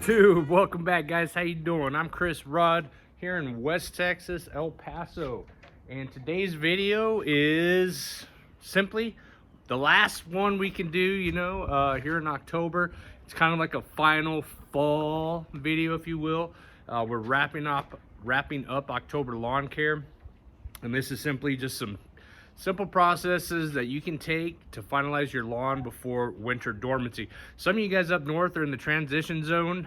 YouTube, welcome back guys. How you doing? I'm Chris Rudd here in West Texas, El Paso, and today's video is simply the last one we can do, here in October. It's kind of like a final fall video, if you will. We're wrapping up October lawn care, and this is simply just some simple processes that you can take to finalize your lawn before winter dormancy. Some of you guys up north are in the transition zone,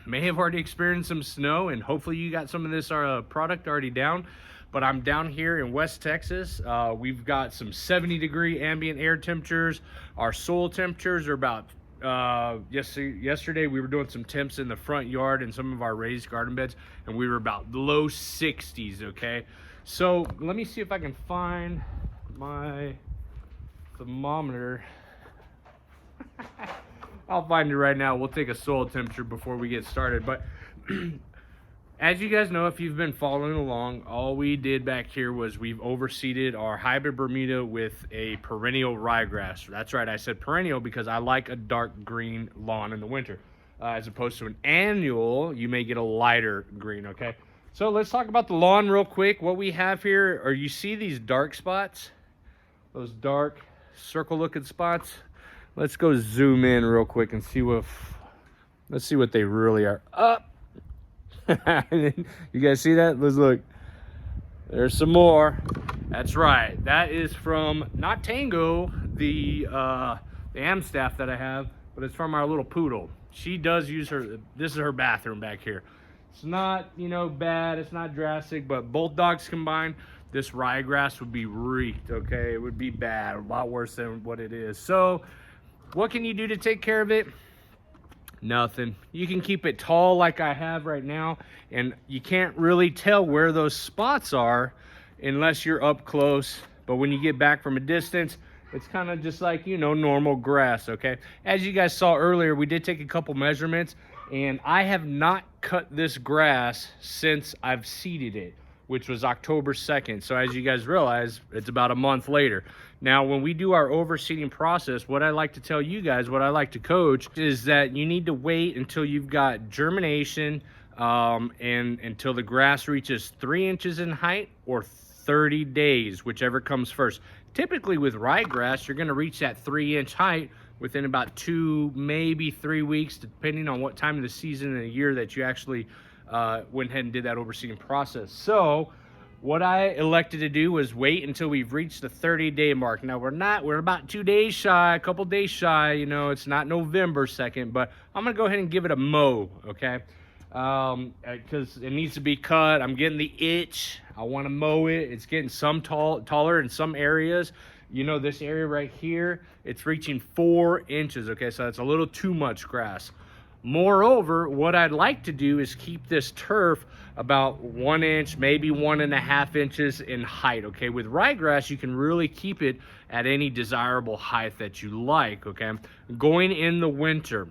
may have already experienced some snow, and hopefully you got some of this product already down. But I'm down here in West Texas. We've got some 70-degree ambient air temperatures. Our soil temperatures are about, yesterday we were doing some temps in the front yard and some of our raised garden beds, and we were about low 60s, okay? So let me see if I can find my thermometer. I'll find it right now. We'll take a soil temperature before we get started. But as you guys know, if you've been following along, all we did back here was we've overseeded our hybrid Bermuda with a perennial ryegrass. That's right, I said perennial because I like a dark green lawn in the winter. As opposed to an annual, you may get a lighter green, okay? So let's talk about the lawn real quick. What we have here are, you see these dark spots? Those dark circle looking spots? Let's go zoom in real quick and see let's see what they really are. Up. You guys see that? Let's look. There's some more. That's right. That is from, not Tango, the Amstaff that I have, but it's from our little poodle. She does use this is her bathroom back here. It's not, bad, it's not drastic, but both dogs combined, this ryegrass would be reeked, okay? It would be bad, a lot worse than what it is. So, what can you do to take care of it? Nothing. You can keep it tall like I have right now, and you can't really tell where those spots are unless you're up close. But when you get back from a distance, it's kind of just like, normal grass, okay? As you guys saw earlier, we did take a couple measurements, and I have not cut this grass since I've seeded it, which was October 2nd. So as you guys realize, it's about a month later. Now, when we do our overseeding process, what I like to tell you guys, what I like to coach, is that you need to wait until you've got germination and until the grass reaches 3 inches in height or 30 days, whichever comes first. Typically with ryegrass, you're going to reach that 3-inch height within about 2, maybe 3 weeks, depending on what time of the season and the year that you actually went ahead and did that overseeding process. So what I elected to do was wait until we've reached the 30-day mark. Now we're about 2 days shy, a couple days shy, it's not November 2nd, but I'm gonna go ahead and give it a mow, okay? Because it needs to be cut. I'm getting the itch. I want to mow it. It's getting some taller in some areas. This area right here, it's reaching 4 inches, okay? So that's a little too much grass. Moreover, what I'd like to do is keep this turf about 1 inch, maybe 1.5 inches in height, okay? With ryegrass, you can really keep it at any desirable height that you like, okay? Going in the winter,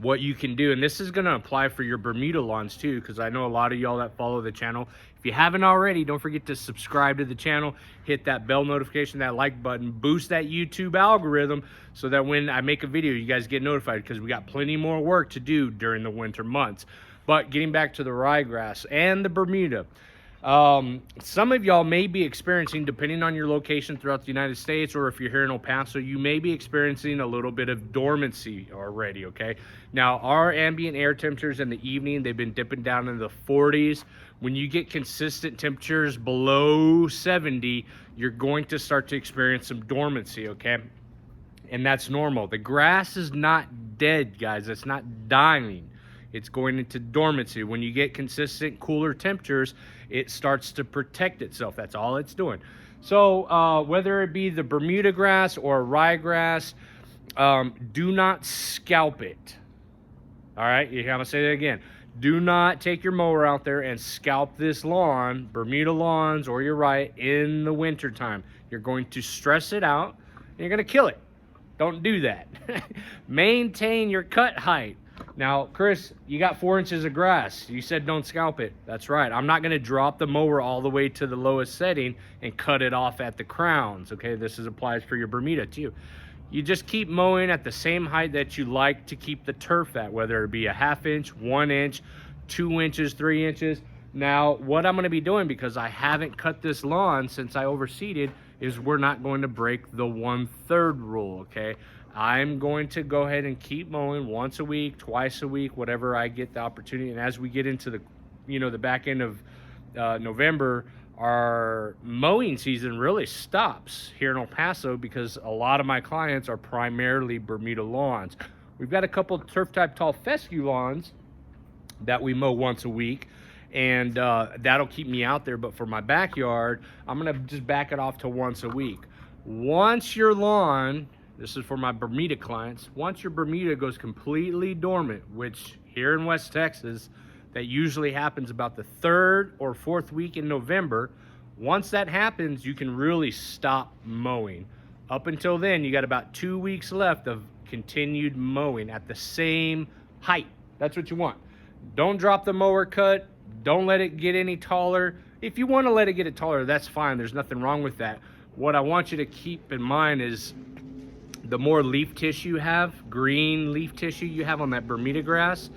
what you can do, and this is going to apply for your Bermuda lawns too, because I know a lot of y'all that follow the channel. If you haven't already, don't forget to subscribe to the channel, hit that bell notification, that like button, boost that YouTube algorithm so that when I make a video, you guys get notified, because we got plenty more work to do during the winter months. But getting back to the ryegrass and the Bermuda, some of y'all may be experiencing, depending on your location throughout the United States, or if you're here in El Paso, you may be experiencing a little bit of dormancy already, okay? Now, our ambient air temperatures in the evening, they've been dipping down in the 40s. When you get consistent temperatures below 70, you're going to start to experience some dormancy, okay? And that's normal. The grass is not dead, guys. It's not dying. It's going into dormancy. When you get consistent cooler temperatures, it starts to protect itself. That's all it's doing. So whether it be the Bermuda grass or ryegrass, do not scalp it. All right, I'm gonna say that again. Do not take your mower out there and scalp this lawn, Bermuda lawns or your rye, in the winter time. You're going to stress it out and you're gonna kill it. Don't do that. Maintain your cut height. Now, Chris, you got 4 inches of grass. You said don't scalp it. That's right. I'm not going to drop the mower all the way to the lowest setting and cut it off at the crowns. Okay, this applies for your Bermuda too. You just keep mowing at the same height that you like to keep the turf at, whether it be a 1/2 inch, 1 inch, 2 inches, 3 inches. Now, what I'm going to be doing, because I haven't cut this lawn since I overseeded, is we're not going to break the 1/3 rule, okay? I'm going to go ahead and keep mowing once a week, twice a week, whatever I get the opportunity. And as we get into the, the back end of November, our mowing season really stops here in El Paso because a lot of my clients are primarily Bermuda lawns. We've got a couple of turf type tall fescue lawns that we mow once a week, and that'll keep me out there. But for my backyard, I'm gonna just back it off to once a week. Once your lawn, this is for my Bermuda clients, once your Bermuda goes completely dormant, which here in West Texas, that usually happens about the 3rd or 4th week in November. Once that happens, you can really stop mowing. Up until then, you got about 2 weeks left of continued mowing at the same height. That's what you want. Don't drop the mower cut. Don't let it get any taller. If you want to let it get it taller, that's fine. There's nothing wrong with that. What I want you to keep in mind is the more leaf tissue you have, green leaf tissue you have on that Bermuda grass,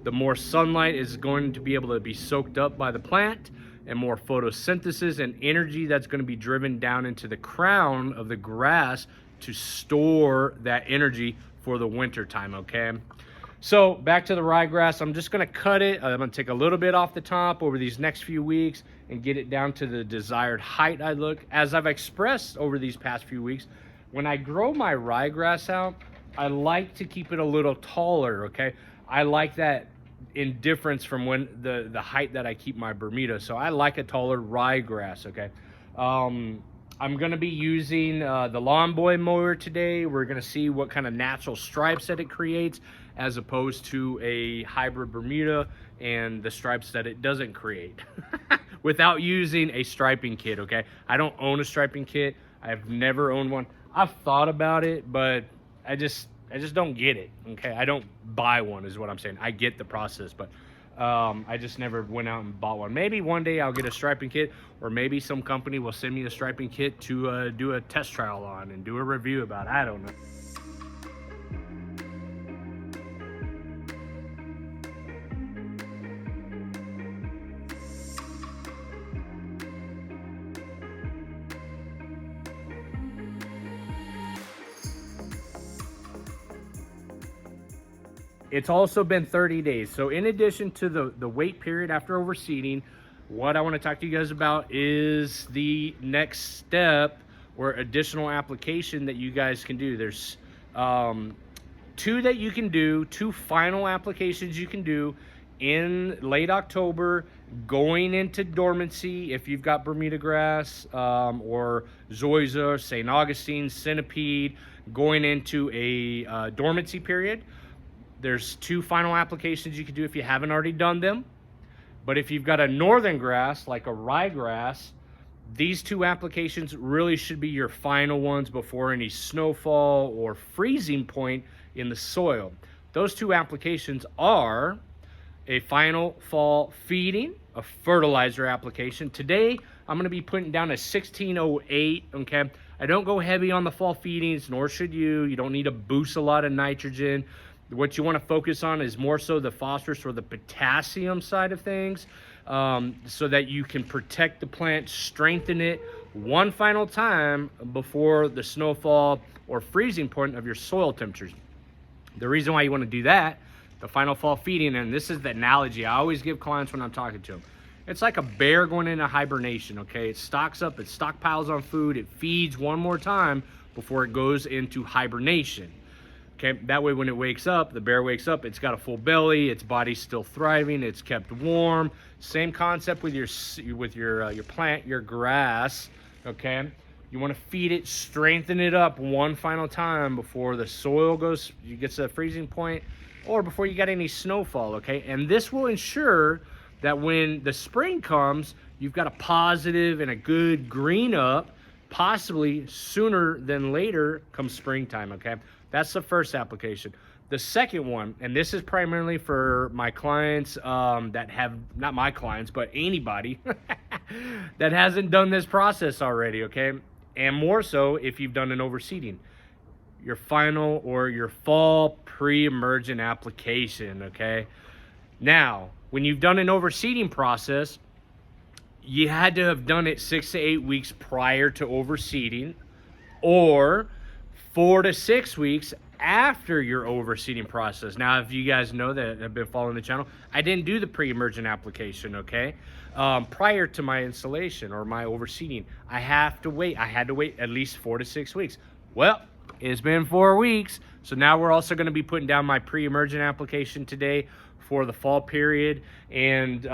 the more sunlight is going to be able to be soaked up by the plant, and more photosynthesis and energy that's going to be driven down into the crown of the grass to store that energy for the winter time, okay? So back to the ryegrass, I'm just going to cut it. I'm going to take a little bit off the top over these next few weeks and get it down to the desired height I look. As I've expressed over these past few weeks, when I grow my ryegrass out, I like to keep it a little taller, okay? I like that in difference from when the height that I keep my Bermuda. So I like a taller ryegrass, okay? I'm gonna be using the Lawn Boy mower today. We're gonna see what kind of natural stripes that it creates as opposed to a hybrid Bermuda and the stripes that it doesn't create without using a striping kit, okay? I don't own a striping kit. I've never owned one. I've thought about it, but I just don't get it, okay? I don't buy one is what I'm saying. I get the process, but I just never went out and bought one. Maybe one day I'll get a striping kit, or maybe some company will send me a striping kit to do a test trial on and do a review about it. I don't know. It's also been 30 days. So in addition to the wait period after overseeding, what I want to talk to you guys about is the next step or additional application that you guys can do. There's two that you can do, two final applications you can do in late October, going into dormancy if you've got Bermuda grass or zoysia, St. Augustine, centipede, going into a dormancy period. There's two final applications you can do if you haven't already done them. But if you've got a northern grass, like a ryegrass, these two applications really should be your final ones before any snowfall or freezing point in the soil. Those two applications are a final fall feeding, a fertilizer application. Today, I'm going to be putting down a 1608, okay? I don't go heavy on the fall feedings, nor should you. You don't need to boost a lot of nitrogen. What you want to focus on is more so the phosphorus or the potassium side of things, so that you can protect the plant, strengthen it one final time before the snowfall or freezing point of your soil temperatures. The reason why you want to do that, the final fall feeding, and this is the analogy I always give clients when I'm talking to them. It's like a bear going into hibernation, okay? It stocks up, it stockpiles on food, it feeds one more time before it goes into hibernation. Okay, that way when it wakes up, the bear wakes up, it's got a full belly, its body's still thriving, it's kept warm. Same concept with your plant, your grass, okay? You want to feed it, strengthen it up one final time before the soil gets to the freezing point or before you got any snowfall, okay? And this will ensure that when the spring comes, you've got a positive and a good green up, possibly sooner than later come springtime, okay? That's the first application. The second one, and this is primarily for my clients that have, not my clients, but anybody that hasn't done this process already, okay? And more so if you've done an overseeding. your final or your fall pre-emergent application, okay? Now, when you've done an overseeding process, you had to have done it 6 to 8 weeks prior to overseeding, or 4 to 6 weeks after your overseeding process. Now, if you guys know that have been following the channel, I didn't do the pre-emergent application, okay? Prior to my installation or my overseeding, I had to wait at least 4 to 6 weeks. Well, it's been 4 weeks, so now we're also going to be putting down my pre-emergent application today for the fall period, and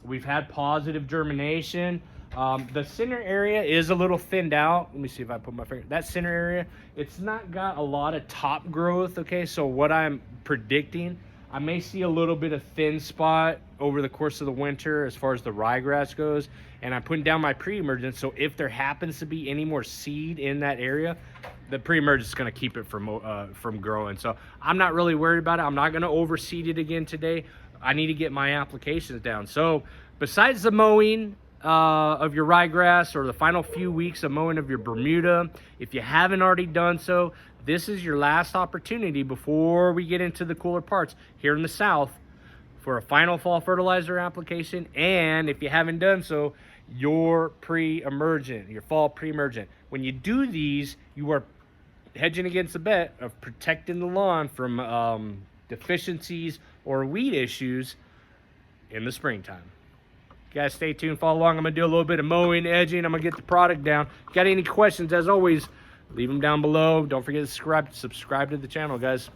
we've had positive germination. The center area is a little thinned out. Let me see if I put my finger. That center area, it's not got a lot of top growth, okay? So what I'm predicting, I may see a little bit of thin spot over the course of the winter as far as the ryegrass goes, and I'm putting down my pre-emergent, so if there happens to be any more seed in that area, the pre-emergent is going to keep it from growing. So I'm not really worried about it. I'm not going to overseed it again today. I need to get my applications down. So besides the mowing of your ryegrass, or the final few weeks of mowing of your Bermuda, if you haven't already done so, this is your last opportunity before we get into the cooler parts here in the south for a final fall fertilizer application. And if you haven't done so, your pre-emergent, your fall pre-emergent. When you do these, you are hedging against the bet of protecting the lawn from deficiencies or weed issues in the springtime. You guys stay tuned, follow along. I'm gonna do a little bit of mowing, edging. I'm gonna get the product down. Got any questions, as always, leave them down below. Don't forget to subscribe to the channel, guys.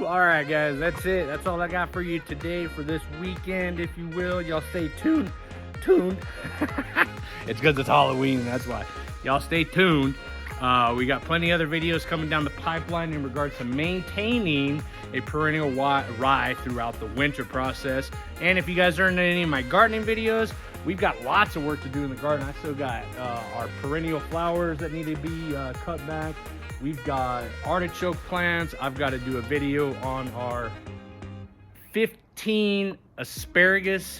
All right, guys, that's it. That's all I got for you today for this weekend, if you will. Y'all stay tuned. It's because it's Halloween, that's why. Y'all stay tuned. We got plenty other videos coming down the pipeline in regards to maintaining a perennial rye throughout the winter process. And if you guys aren't in any of my gardening videos, we've got lots of work to do in the garden. I still got our perennial flowers that need to be cut back. We've got artichoke plants. I've got to do a video on our 15 asparagus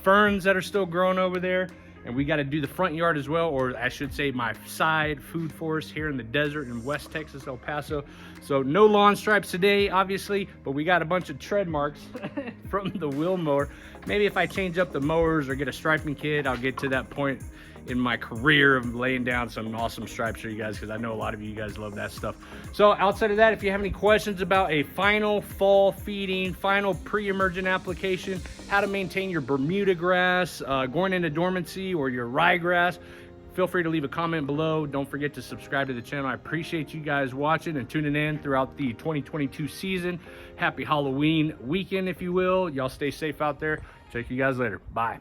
ferns that are still growing over there. And we got to do the front yard as well, or I should say my side food forest here in the desert in West Texas, El Paso. So no lawn stripes today, obviously, but we got a bunch of tread marks from the wheel mower. Maybe if I change up the mowers or get a striping kit, I'll get to that point in my career of laying down some awesome stripes for you guys, because I know a lot of you guys love that stuff. So outside of that, if you have any questions about a final fall feeding, final pre-emergent application, how to maintain your Bermuda grass going into dormancy, or your ryegrass, feel free to leave a comment below. Don't forget to subscribe to the channel. I appreciate you guys watching and tuning in throughout the 2022 season. Happy Halloween weekend, if you will. Y'all stay safe out there. Check you guys later. Bye.